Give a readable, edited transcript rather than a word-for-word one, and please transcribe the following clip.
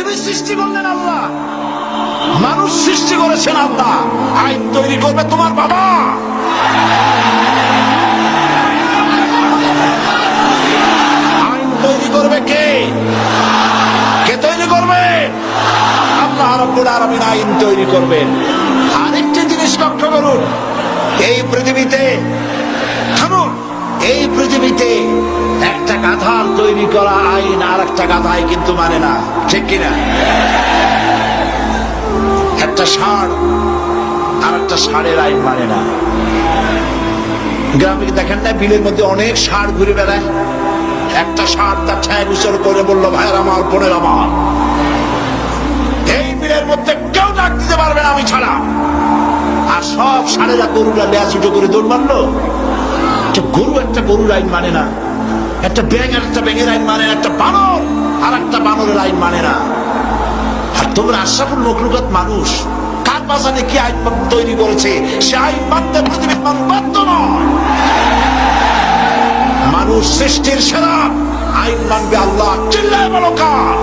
পৃথিবী সৃষ্টি করলেন আল্লাহ, মানুষ সৃষ্টি করেছেন আল্লাহ। আইন তৈরি করবে তোমার বাবা। আইন তৈরি করবে কে? কে তৈরি করবে? আল্লাহ রাব্বুল আলামিন আইন তৈরি করবেন। আরেকটি জিনিস লক্ষ্য করুন, এই পৃথিবীতে থামুন, এই পৃথিবীতে একটা গাধার তৈরি করা আইন আর একটা গাধাই কিন্তু মানে না, ঠিক কিনা? একটা ষাঁড় আর একটা ষাঁড়ের আইন মানে না। গ্রামে দেখেন না, বিলের মধ্যে অনেক ষাঁড় ঘুরে বেড়ায়। একটা ষাঁড় তার ঠ্যাং উঁচু করে বলল, ভাইয়ের আমার, বোনের আমার, এই বিলের মধ্যে কেউ ডাক দিতে পারবে না আমি ছাড়া। আর সব ষাঁড়েরা গরুরা ল্যাজ উঁচু করে দৌড় মারলো। গরু একটা গরুর আইন মানে না, একটা ব্যাঙ আর একটা ব্যাঙের আইন মানে না, একটা বানর আর একটা বানরের আইন মানে না। আর তোমরা আশরাফুল মখলুকাত মানুষ, কার বাজানে কি আইন তৈরি করেছে সে আইন মানতে পৃথিবীর মানুষ বাধ্য নয়। মানুষ সৃষ্টির সেরা, আইন মানবে আল্লাহ। চিল্লায় বলো কার?